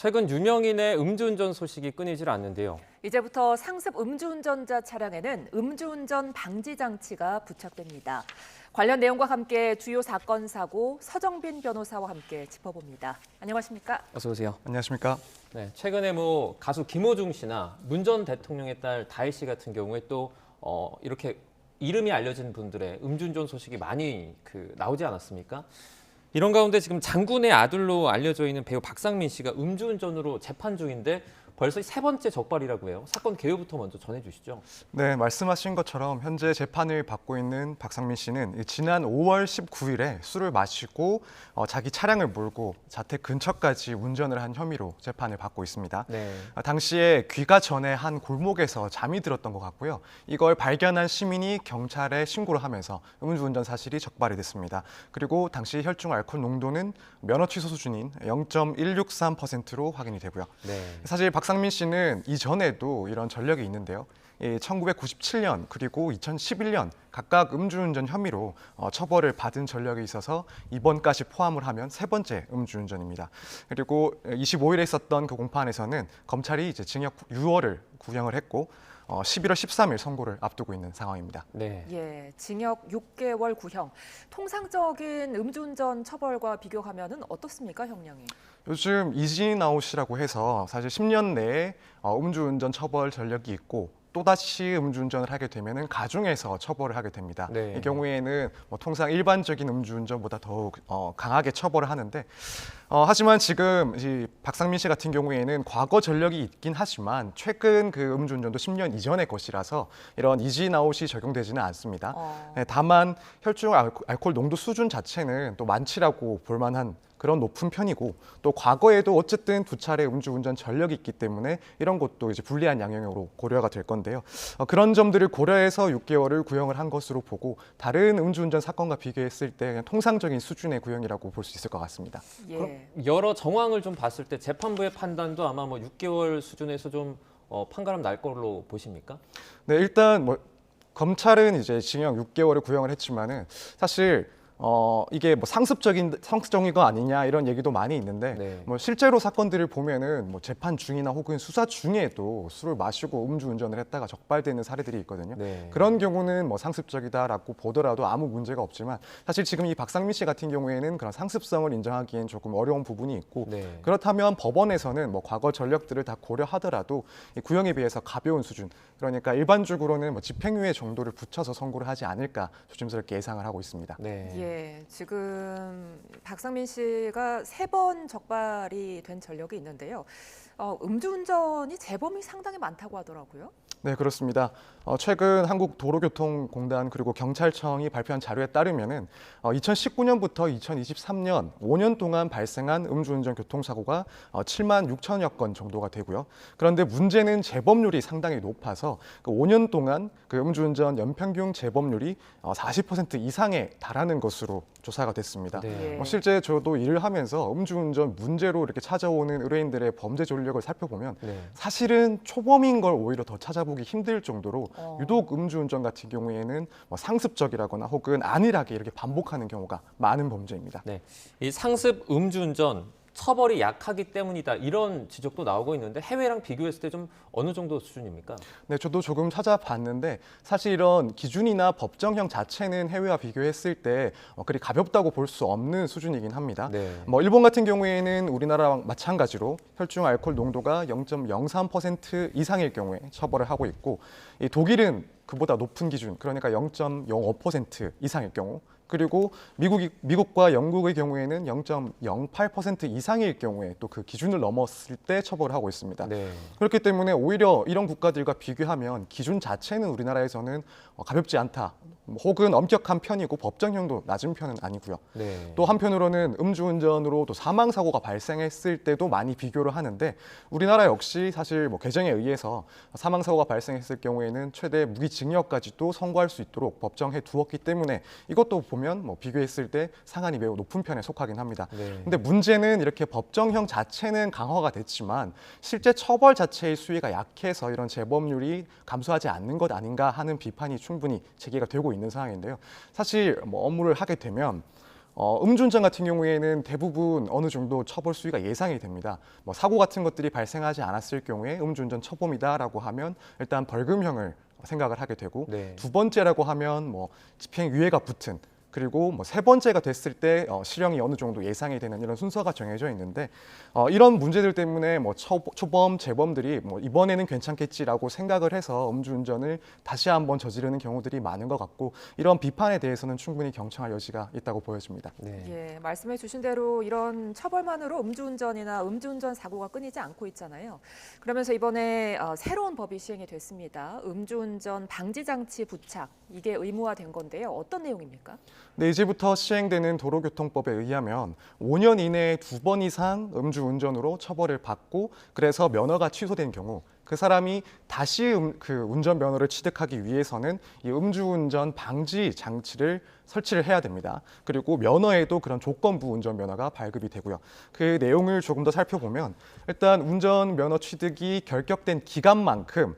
최근 유명인의 음주운전 소식이 끊이질 않는데요. 이제부터 상습 음주운전자 차량에는 음주운전 방지 장치가 부착됩니다. 관련 내용과 함께 주요 사건 사고 서정빈 변호사와 함께 짚어봅니다. 안녕하십니까? 어서 오세요. 안녕하십니까? 네, 최근에 가수 김호중 씨나 문 전 대통령의 딸 다혜 씨 같은 경우에 또 이렇게 이름이 알려진 분들의 음주운전 소식이 많이 나오지 않았습니까? 이런 가운데 지금 장군의 아들로 알려져 있는 배우 박상민 씨가 음주운전으로 재판 중인데 벌써 세 번째 적발이라고 해요. 사건 개요부터 먼저 전해주시죠. 네, 말씀하신 것처럼 현재 재판을 받고 있는 박상민 씨는 지난 5월 19일에 술을 마시고 자기 차량을 몰고 자택 근처까지 운전을 한 혐의로 재판을 받고 있습니다. 네. 당시에 귀가 전에 한 골목에서 잠이 들었던 것 같고요. 이걸 발견한 시민이 경찰에 신고를 하면서 음주운전 사실이 적발이 됐습니다. 그리고 당시 혈중 알코올 농도는 면허 취소 수준인 0.163%로 확인이 되고요. 네. 사실 박상민 씨는 이전에도 이런 전력이 있는데요. 1997년 그리고 2011년 각각 음주운전 혐의로 처벌을 받은 전력이 있어서 이번까지 포함을 하면 세 번째 음주운전입니다. 그리고 25일에 있었던 그 공판에서는 검찰이 이제 징역 6월을 구형을 했고 11월 13일 선고를 앞두고 있는 상황입니다. 네. 예, 징역 6개월 구형. 통상적인 음주운전 처벌과 비교하면은 어떻습니까, 형량이? 요즘 이진아웃이라고 해서 사실 10년 내에 음주운전 처벌 전력이 있고 또다시 음주운전을 하게 되면 가중해서 처벌을 하게 됩니다. 네. 이 경우에는 통상 일반적인 음주운전보다 더욱 강하게 처벌을 하는데 하지만 지금 이 박상민 씨 같은 경우에는 과거 전력이 있긴 하지만 최근 그 음주운전도 10년 이전의 것이라서 이런 이진아웃이 적용되지는 않습니다. 네, 다만 혈중 알코올 농도 수준 자체는 또 많지라고 볼 만한 그런 높은 편이고 또 과거에도 어쨌든 두 차례 음주운전 전력이 있기 때문에 이런 것도 이제 불리한 양형으로 고려가 될 건데요. 그런 점들을 고려해서 6개월을 구형을 한 것으로 보고 다른 음주운전 사건과 비교했을 때 그냥 통상적인 수준의 구형이라고 볼 수 있을 것 같습니다. 예. 그럼 여러 정황을 좀 봤을 때 재판부의 판단도 아마 6개월 수준에서 좀 판가름 날 걸로 보십니까? 네, 일단 검찰은 이제 징역 6개월을 구형을 했지만은 사실 이게 상습적인 거 아니냐 이런 얘기도 많이 있는데 네. 실제로 사건들을 보면은 재판 중이나 혹은 수사 중에도 술을 마시고 음주운전을 했다가 적발되는 사례들이 있거든요. 네. 그런 경우는 상습적이다라고 보더라도 아무 문제가 없지만 사실 지금 이 박상민 씨 같은 경우에는 그런 상습성을 인정하기엔 조금 어려운 부분이 있고 네. 그렇다면 법원에서는 과거 전력들을 다 고려하더라도 이 구형에 비해서 가벼운 수준 그러니까 일반적으로는 집행유예 정도를 붙여서 선고를 하지 않을까 조심스럽게 예상을 하고 있습니다. 네. 예, 지금 박상민 씨가 3번 적발이 된 전력이 있는데요. 음주운전이 재범이 상당히 많다고 하더라고요. 네, 그렇습니다. 최근 한국도로교통공단 그리고 경찰청이 발표한 자료에 따르면은 2019년부터 2023년 5년 동안 발생한 음주운전 교통사고가 7만 6천여 건 정도가 되고요. 그런데 문제는 재범률이 상당히 높아서 그 5년 동안 그 음주운전 연평균 재범률이 40% 이상에 달하는 것으로 조사가 됐습니다. 네. 실제 저도 일을 하면서 음주운전 문제로 이렇게 찾아오는 의뢰인들의 범죄 전력을 살펴보면 네. 사실은 초범인 걸 오히려 더 찾아보기 힘들 정도로 유독 음주운전 같은 경우에는 상습적이라거나 혹은 안일하게 이렇게 반복하는 경우가 많은 범죄입니다. 네. 이 상습 음주운전 처벌이 약하기 때문이다 이런 지적도 나오고 있는데 해외랑 비교했을 때 좀 어느 정도 수준입니까? 네, 저도 조금 찾아봤는데 사실 이런 기준이나 법정형 자체는 해외와 비교했을 때 그리 가볍다고 볼 수 없는 수준이긴 합니다. 네. 일본 같은 경우에는 우리나라랑 마찬가지로 혈중 알코올 농도가 0.03% 이상일 경우에 처벌을 하고 있고 이 독일은 그보다 높은 기준 그러니까 0.05% 이상일 경우 그리고 미국과 영국의 경우에는 0.08% 이상일 경우에 또 그 기준을 넘었을 때 처벌을 하고 있습니다. 네. 그렇기 때문에 오히려 이런 국가들과 비교하면 기준 자체는 우리나라에서는 가볍지 않다. 혹은 엄격한 편이고 법정형도 낮은 편은 아니고요. 네. 또 한편으로는 음주운전으로 또 사망 사고가 발생했을 때도 많이 비교를 하는데 우리나라 역시 사실 개정에 의해서 사망 사고가 발생했을 경우에는 최대 무기징역까지도 선고할 수 있도록 법정해 두었기 때문에 이것도 보면 비교했을 때 상한이 매우 높은 편에 속하긴 합니다. 네. 근데 문제는 이렇게 법정형 자체는 강화가 됐지만 실제 처벌 자체의 수위가 약해서 이런 재범률이 감소하지 않는 것 아닌가 하는 비판이 충분히 제기가 되고 있는 상황인데요. 사실 업무를 하게 되면 음주운전 같은 경우에는 대부분 어느 정도 처벌 수위가 예상이 됩니다. 뭐 사고 같은 것들이 발생하지 않았을 경우에 음주운전 처범이다라고 하면 일단 벌금형을 생각을 하게 되고 네. 두 번째라고 하면 뭐 집행유예가 붙은 그리고 뭐 세 번째가 됐을 때 실형이 어느 정도 예상이 되는 이런 순서가 정해져 있는데 이런 문제들 때문에 뭐 초범, 재범들이 뭐 이번에는 괜찮겠지라고 생각을 해서 음주운전을 다시 한번 저지르는 경우들이 많은 것 같고 이런 비판에 대해서는 충분히 경청할 여지가 있다고 보여집니다. 네. 예, 말씀해 주신 대로 이런 처벌만으로 음주운전이나 음주운전 사고가 끊이지 않고 있잖아요. 그러면서 이번에 새로운 법이 시행이 됐습니다. 음주운전 방지 장치 부착, 이게 의무화된 건데요. 어떤 내용입니까? 네, 이제부터 시행되는 도로교통법에 의하면 5년 이내에 2번 이상 음주운전으로 처벌을 받고 그래서 면허가 취소된 경우 그 사람이 다시 그 운전면허를 취득하기 위해서는 이 음주운전 방지 장치를 설치를 해야 됩니다. 그리고 면허에도 그런 조건부 운전면허가 발급이 되고요. 그 내용을 조금 더 살펴보면 일단 운전면허 취득이 결격된 기간만큼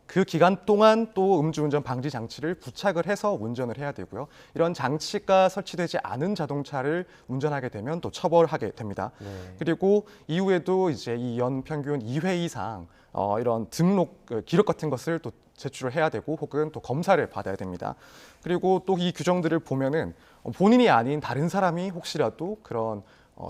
그 기간 동안 또 음주운전 방지 장치를 부착을 해서 운전을 해야 되고요. 이런 장치가 설치되지 않은 자동차를 운전하게 되면 또 처벌하게 됩니다. 네. 그리고 이후에도 이제 이 연 평균 2회 이상 이런 등록 기록 같은 것을 또 제출을 해야 되고 혹은 또 검사를 받아야 됩니다. 그리고 또 이 규정들을 보면은 본인이 아닌 다른 사람이 혹시라도 그런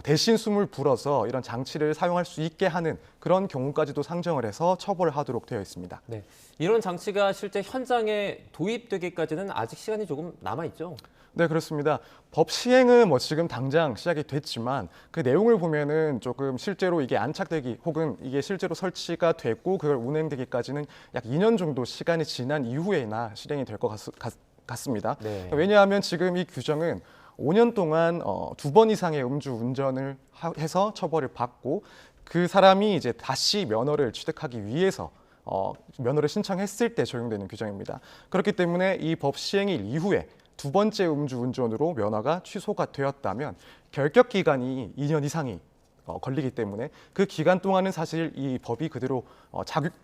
대신 숨을 불어서 이런 장치를 사용할 수 있게 하는 그런 경우까지도 상정을 해서 처벌을 하도록 되어 있습니다. 네. 이런 장치가 실제 현장에 도입되기까지는 아직 시간이 조금 남아 있죠. 네, 그렇습니다. 법 시행은 뭐 지금 당장 시작이 됐지만 그 내용을 보면은 조금 실제로 이게 안착되기 혹은 이게 실제로 설치가 됐고 그걸 운행되기까지는 약 2년 정도 시간이 지난 이후에나 실행이 될 것 같습니다. 네. 왜냐하면 지금 이 규정은 5년 동안 2번 이상의 음주 운전을 해서 처벌을 받고 그 사람이 이제 다시 면허를 취득하기 위해서 면허를 신청했을 때 적용되는 규정입니다. 그렇기 때문에 이 법 시행일 이후에 두 번째 음주 운전으로 면허가 취소가 되었다면 결격 기간이 2년 이상이 걸리기 때문에 그 기간 동안은 사실 이 법이 그대로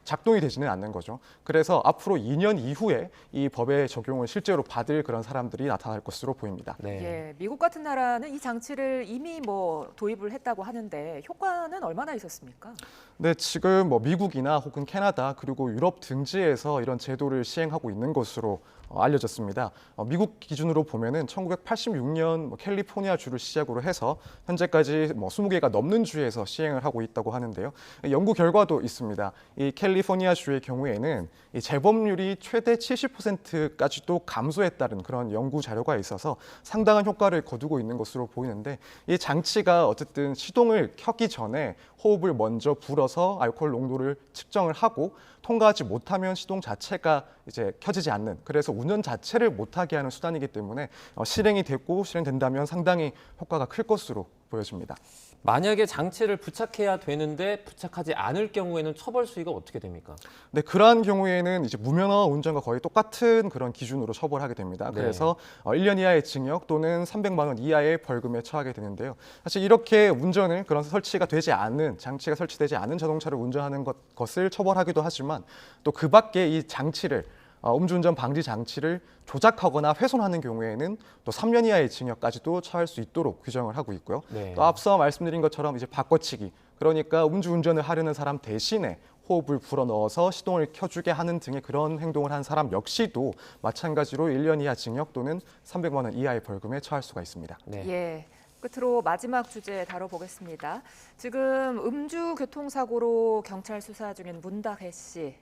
작동이 되지는 않는 거죠. 그래서 앞으로 2년 이후에 이 법의 적용을 실제로 받을 그런 사람들이 나타날 것으로 보입니다. 네. 예, 미국 같은 나라는 이 장치를 이미 뭐 도입을 했다고 하는데 효과는 얼마나 있었습니까? 네, 지금 뭐 미국이나 혹은 캐나다 그리고 유럽 등지에서 이런 제도를 시행하고 있는 것으로 알려졌습니다. 미국 기준으로 보면은 1986년 캘리포니아 주를 시작으로 해서 현재까지 20개가 넘는 주에서 시행을 하고 있다고 하는데요. 연구 결과도 있습니다. 이 캘리포니아 주의 경우에는 이 재범률이 최대 70%까지도 감소했다는 그런 연구 자료가 있어서 상당한 효과를 거두고 있는 것으로 보이는데 이 장치가 어쨌든 시동을 켜기 전에 호흡을 먼저 불어서 알코올 농도를 측정을 하고 통과하지 못하면 시동 자체가 이제 켜지지 않는 그래서 운전 자체를 못하게 하는 수단이기 때문에 실행이 됐고 실행된다면 상당히 효과가 클 것으로 보여집니다. 만약에 장치를 부착해야 되는데 부착하지 않을 경우에는 처벌 수위가 어떻게 됩니까? 네, 그러한 경우에는 이제 무면허 운전과 거의 똑같은 그런 기준으로 처벌하게 됩니다. 네. 그래서 1년 이하의 징역 또는 300만 원 이하의 벌금에 처하게 되는데요. 사실 이렇게 운전을 그런 설치가 되지 않은 장치가 설치되지 않은 자동차를 운전하는 것을 처벌하기도 하지만 또 그 밖에 이 장치를 음주운전 방지 장치를 조작하거나 훼손하는 경우에는 또 3년 이하의 징역까지도 처할 수 있도록 규정을 하고 있고요. 네. 또 앞서 말씀드린 것처럼 이제 바꿔치기, 그러니까 음주운전을 하려는 사람 대신에 호흡을 불어넣어서 시동을 켜주게 하는 등의 그런 행동을 한 사람 역시도 마찬가지로 1년 이하 징역 또는 300만 원 이하의 벌금에 처할 수가 있습니다. 네. 예. 끝으로 마지막 주제 다뤄보겠습니다. 지금 음주 교통사고로 경찰 수사 중인 문다혜 씨,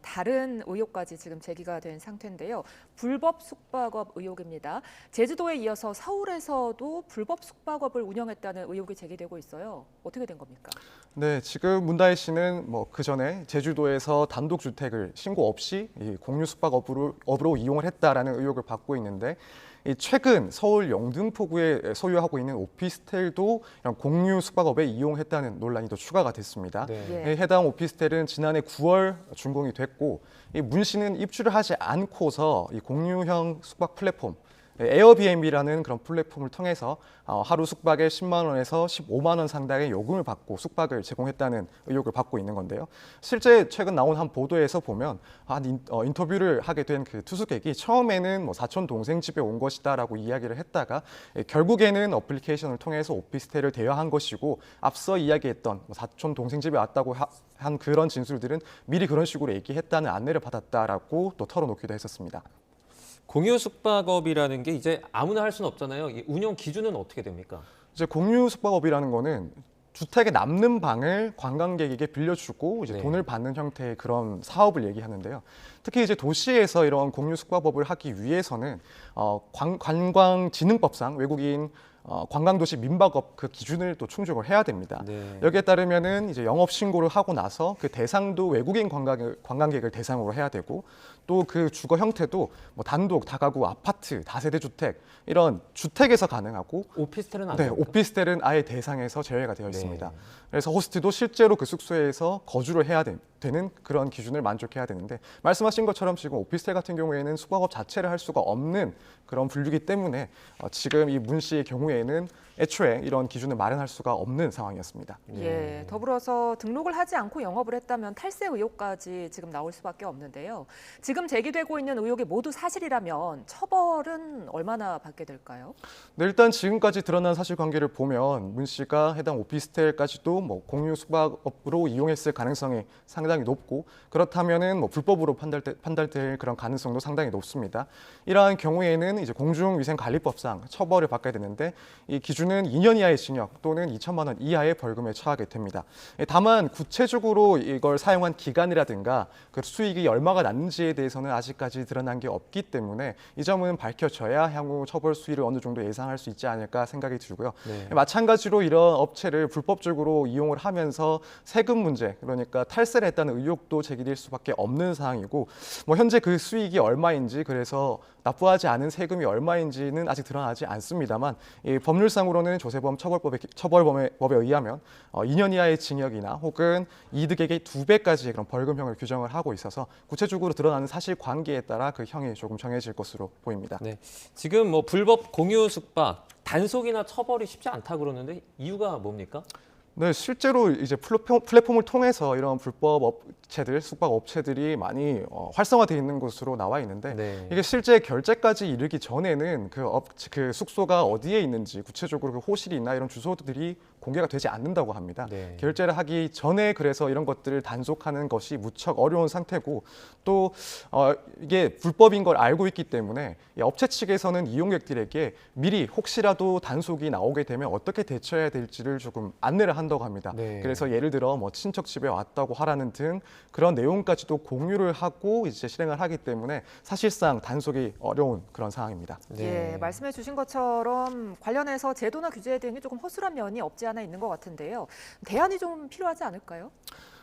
다른 의혹까지 지금 제기가 된 상태인데요. 불법 숙박업 의혹입니다. 제주도에 이어서 서울에서도 불법 숙박업을 운영했다는 의혹이 제기되고 있어요. 어떻게 된 겁니까? 네, 지금 문다혜 씨는 그 전에 제주도에서 단독주택을 신고 없이 이 공유 숙박업으로 이용을 했다라는 의혹을 받고 있는데 최근 서울 영등포구에 소유하고 있는 오피스텔도 이런 공유 숙박업에 이용했다는 논란이 또 추가가 됐습니다. 네. 예. 해당 오피스텔은 지난해 9월 준공이 됐고 이 문 씨는 입주를 하지 않고서 이 공유형 숙박 플랫폼 에어비앤비라는 그런 플랫폼을 통해서 하루 숙박에 10만 원에서 15만 원 상당의 요금을 받고 숙박을 제공했다는 의혹을 받고 있는 건데요. 실제 최근 나온 한 보도에서 보면 인터뷰를 하게 된 그 투숙객이 처음에는 뭐 사촌 동생 집에 온 것이다라고 이야기를 했다가 결국에는 어플리케이션을 통해서 오피스텔을 대여한 것이고 앞서 이야기했던 뭐 사촌 동생 집에 왔다고 한 그런 진술들은 미리 그런 식으로 얘기했다는 안내를 받았다라고 또 털어놓기도 했었습니다. 공유 숙박업이라는 게 이제 아무나 할 수는 없잖아요. 이 운영 기준은 어떻게 됩니까? 이제 공유 숙박업이라는 거는 주택에 남는 방을 관광객에게 빌려주고 이제 네. 돈을 받는 형태의 그런 사업을 얘기하는데요. 특히 이제 도시에서 이런 공유 숙박업을 하기 위해서는 관광진흥법상 외국인 관광도시 민박업 그 기준을 또 충족을 해야 됩니다. 네. 여기에 따르면은 이제 영업 신고를 하고 나서 그 대상도 외국인 관광객을 대상으로 해야 되고 또 그 주거 형태도 뭐 단독, 다가구, 아파트, 다세대 주택 이런 주택에서 가능하고 오피스텔은 안 네, 됩니까? 오피스텔은 아예 대상에서 제외가 되어 있습니다. 네. 그래서 호스트도 실제로 그 숙소에서 거주를 해야 되는 그런 기준을 만족해야 되는데 말씀하신 것처럼 지금 오피스텔 같은 경우에는 숙박업 자체를 할 수가 없는 그런 분류기 때문에 지금 이 문 씨의 경우에는 애초에 이런 기준을 마련할 수가 없는 상황이었습니다. 예, 더불어서 등록을 하지 않고 영업을 했다면 탈세 의혹까지 지금 나올 수밖에 없는데요. 지금 제기되고 있는 의혹이 모두 사실이라면 처벌은 얼마나 받게 될까요? 네, 일단 지금까지 드러난 사실관계를 보면 문 씨가 해당 오피스텔까지도 뭐 공유 숙박업으로 이용했을 가능성이 상당히 높고 그렇다면은 뭐 불법으로 판단될 그런 가능성도 상당히 높습니다. 이러한 경우에는 이제 공중위생관리법상 처벌을 받게 되는데 이 기준은 2년 이하의 징역 또는 2천만 원 이하의 벌금에 처하게 됩니다. 다만 구체적으로 이걸 사용한 기간이라든가 그 수익이 얼마가 났는지에 대해서는 아직까지 드러난 게 없기 때문에 이 점은 밝혀져야 향후 처벌 수위를 어느 정도 예상할 수 있지 않을까 생각이 들고요. 네. 마찬가지로 이런 업체를 불법적으로 이용을 하면서 세금 문제, 그러니까 탈세를 했다는 의혹도 제기될 수밖에 없는 상황이고 뭐 현재 그 수익이 얼마인지 그래서 납부하지 않은 세금이 얼마인지는 아직 드러나지 않습니다만 이 법률상으로는 조세범 처벌법에 의하면 2년 이하의 징역이나 혹은 이득액의 2배까지의 그런 벌금형을 규정을 하고 있어서 구체적으로 드러나는 사실관계에 따라 그 형이 조금 정해질 것으로 보입니다. 네. 지금 뭐 불법 공유 숙박 단속이나 처벌이 쉽지 않다 그러는데 이유가 뭡니까? 네, 실제로 이제 플랫폼을 통해서 이런 불법 업체들, 숙박 업체들이 많이 활성화되어 있는 것으로 나와 있는데 네. 이게 실제 결제까지 이르기 전에는 그 숙소가 어디에 있는지 구체적으로 그 호실이나 이런 주소들이 공개가 되지 않는다고 합니다. 네. 결제를 하기 전에 그래서 이런 것들을 단속하는 것이 무척 어려운 상태고 또 이게 불법인 걸 알고 있기 때문에 이 업체 측에서는 이용객들에게 미리 혹시라도 단속이 나오게 되면 어떻게 대처해야 될지를 조금 안내를 한다고 합니다. 네. 그래서 예를 들어 뭐 친척 집에 왔다고 하라는 등 그런 내용까지도 공유를 하고 이제 실행을 하기 때문에 사실상 단속이 어려운 그런 상황입니다. 네. 예, 말씀해 주신 것처럼 관련해서 제도나 규제 등이 조금 허술한 면이 없지 않아 있는 것 같은데요. 대안이 좀 필요하지 않을까요?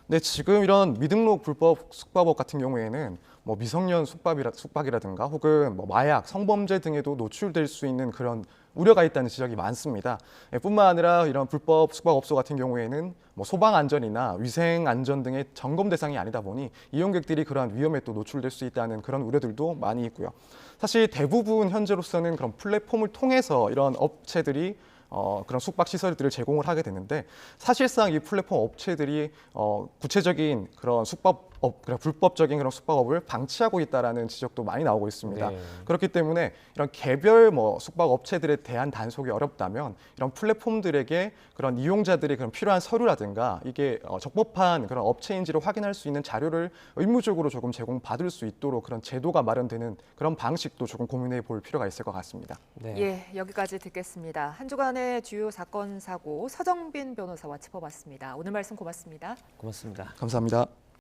네, 지금 이런 미등록 불법 숙박업 같은 경우에는 뭐 미성년 숙박이라든가 혹은 뭐 마약, 성범죄 등에도 노출될 수 있는 그런 우려가 있다는 지적이 많습니다. 뿐만 아니라 이런 불법 숙박업소 같은 경우에는 뭐 소방 안전이나 위생 안전 등의 점검 대상이 아니다 보니 이용객들이 그러한 위험에 또 노출될 수 있다는 그런 우려들도 많이 있고요. 사실 대부분 현재로서는 그런 플랫폼을 통해서 이런 업체들이 그런 숙박 시설들을 제공을 하게 되는데 사실상 이 플랫폼 업체들이 구체적인 그런 그런 불법적인 그런 숙박업을 방치하고 있다라는 지적도 많이 나오고 있습니다. 네. 그렇기 때문에 이런 개별 숙박 업체들에 대한 단속이 어렵다면 이런 플랫폼들에게 그런 이용자들이 그런 필요한 서류라든가 이게 적법한 그런 업체인지를 확인할 수 있는 자료를 의무적으로 조금 제공받을 수 있도록 그런 제도가 마련되는 그런 방식도 조금 고민해 볼 필요가 있을 것 같습니다. 네. 예, 여기까지 듣겠습니다. 한 주간의 주요 사건 사고 서정빈 변호사와 짚어봤습니다. 오늘 말씀 고맙습니다. 고맙습니다. 감사합니다.